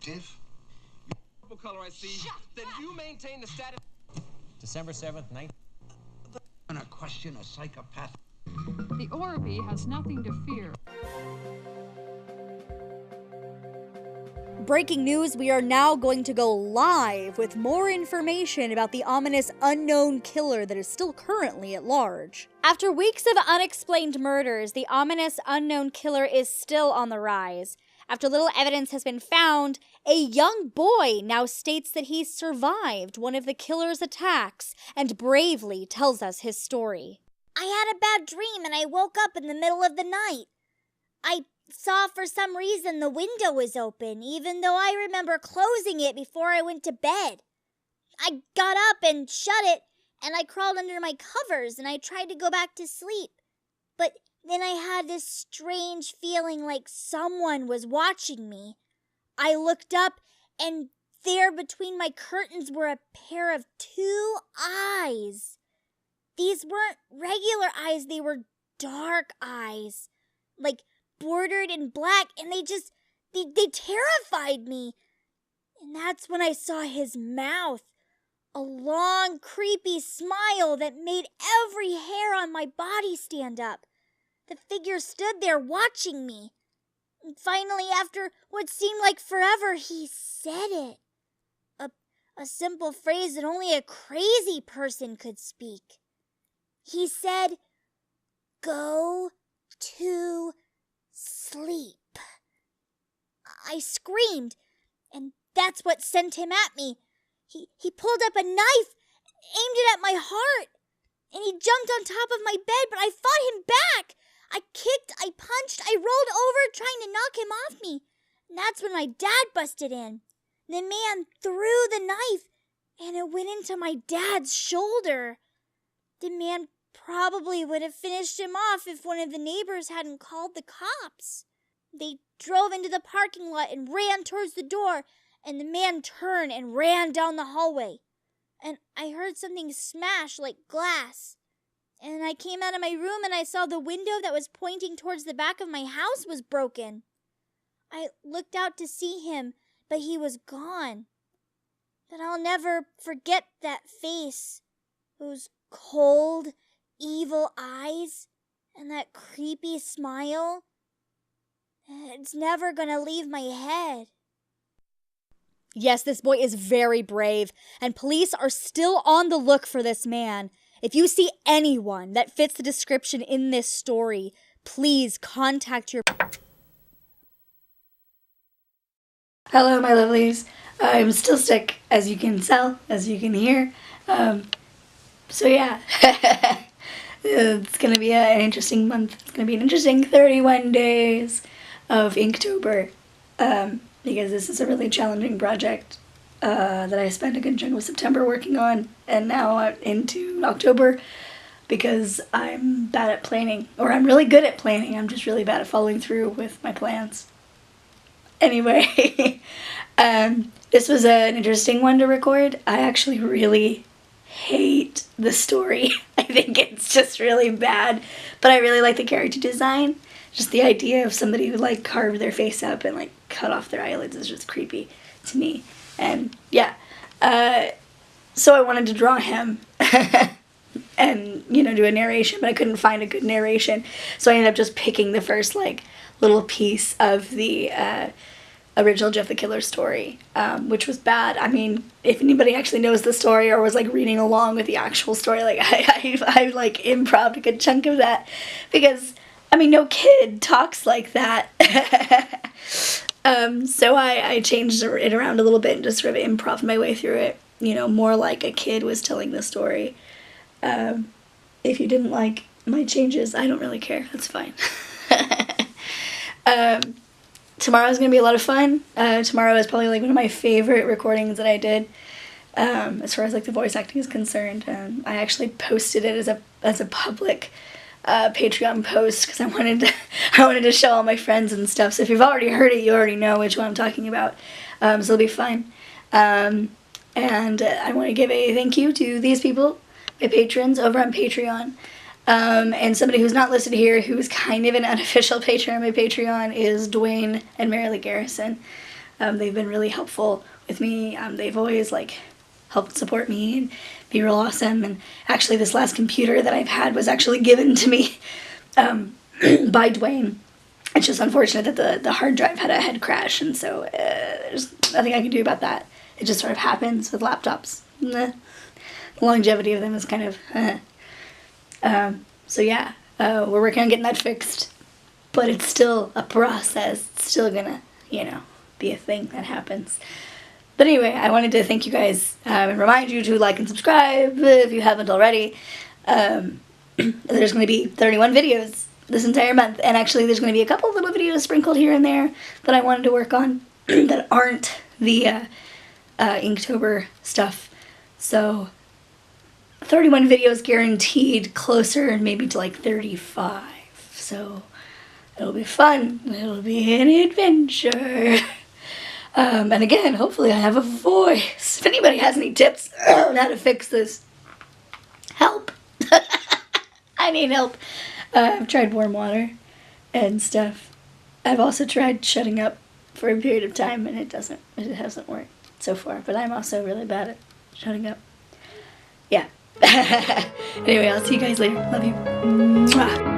detective. Purple color I see. Then you maintain the status. December 7th, 19... I'm gonna question a psychopath. The Orby has nothing to fear. Breaking news, we are now going to go live with more information about the ominous unknown killer that is still currently at large. After weeks of unexplained murders, the ominous unknown killer is still on the rise. After little evidence has been found, a young boy now states that he survived one of the killer's attacks and bravely tells us his story. I had a bad dream and I woke up in the middle of the night. I saw for some reason the window was open, even though I remember closing it before I went to bed. I got up and shut it, and I crawled under my covers and I tried to go back to sleep. But then I had this strange feeling like someone was watching me. I looked up, and there between my curtains were a pair of two eyes. These weren't regular eyes, they were dark eyes, like bordered in black, and they terrified me. And that's when I saw his mouth, a long, creepy smile that made every hair on my body stand up. The figure stood there watching me. And finally, after what seemed like forever, he said it. A simple phrase that only a crazy person could speak. He said, "Go to sleep." I screamed, and that's what sent him at me. He pulled up a knife, aimed it at my heart, and he jumped on top of my bed, but I fought him back. I kicked, I punched, I rolled over trying to knock him off me. And that's when my dad busted in. The man threw the knife, and it went into my dad's shoulder. The man probably would have finished him off if one of the neighbors hadn't called the cops. They drove into the parking lot and ran towards the door, and the man turned and ran down the hallway. And I heard something smash like glass. And I came out of my room and I saw the window that was pointing towards the back of my house was broken. I looked out to see him, but he was gone. But I'll never forget that face, those cold, evil eyes, and that creepy smile. It's never gonna leave my head. Yes, this boy is very brave, and police are still on the look for this man. If you see anyone that fits the description in this story, please contact your... Hello, my lovelies. I'm still sick, as you can tell, as you can hear. So yeah, it's going to be an interesting month. It's going to be an interesting 31 days of Inktober, because this is a really challenging project that I spent a good chunk of September working on, and now into October, because I'm bad at planning, or I'm really good at planning, I'm just really bad at following through with my plans. Anyway, this was an interesting one to record. I actually really hate the story. I think it's just really bad, but I really like the character design. Just the idea of somebody who like carved their face up and like cut off their eyelids is just creepy to me. And yeah, so I wanted to draw him and, you know, do a narration, but I couldn't find a good narration. So I ended up just picking the first like little piece of the original Jeff the Killer story, which was bad. I mean, if anybody actually knows the story or was like reading along with the actual story, like I like improv a good chunk of that, because I mean, no kid talks like that. So I changed it around a little bit and just sort of improv my way through it, you know, more like a kid was telling the story. If you didn't like my changes, I don't really care. That's fine. Tomorrow's gonna be a lot of fun. Tomorrow is probably like one of my favorite recordings that I did, as far as like the voice acting is concerned. I actually posted it as a public Patreon post because I wanted to show all my friends and stuff. So if you've already heard it, you already know which one I'm talking about. So it'll be fun. And I want to give a thank you to these people, my patrons over on Patreon. And somebody who's not listed here, who's kind of an unofficial patron on my Patreon, is Dwayne and Marilee Garrison. They've been really helpful with me. They've always like helped support me and be real awesome. And actually this last computer that I've had was actually given to me by Dwayne. It's just unfortunate that the hard drive had a head crash, and so there's nothing I can do about that. It just sort of happens with laptops. The longevity of them is kind of so yeah, we're working on getting that fixed, but it's still a process. It's still gonna, you know, be a thing that happens. But anyway, I wanted to thank you guys and remind you to like and subscribe if you haven't already. There's going to be 31 videos this entire month, and actually there's going to be a couple little videos sprinkled here and there that I wanted to work on that aren't the Inktober stuff. So 31 videos guaranteed, closer and maybe to like 35. So it'll be fun. It'll be an adventure. And again, hopefully I have a voice. If anybody has any tips on how to fix this, help. I need help. I've tried warm water and stuff. I've also tried shutting up for a period of time, and it hasn't worked so far. But I'm also really bad at shutting up. Yeah. Anyway, I'll see you guys later. Love you. Mwah.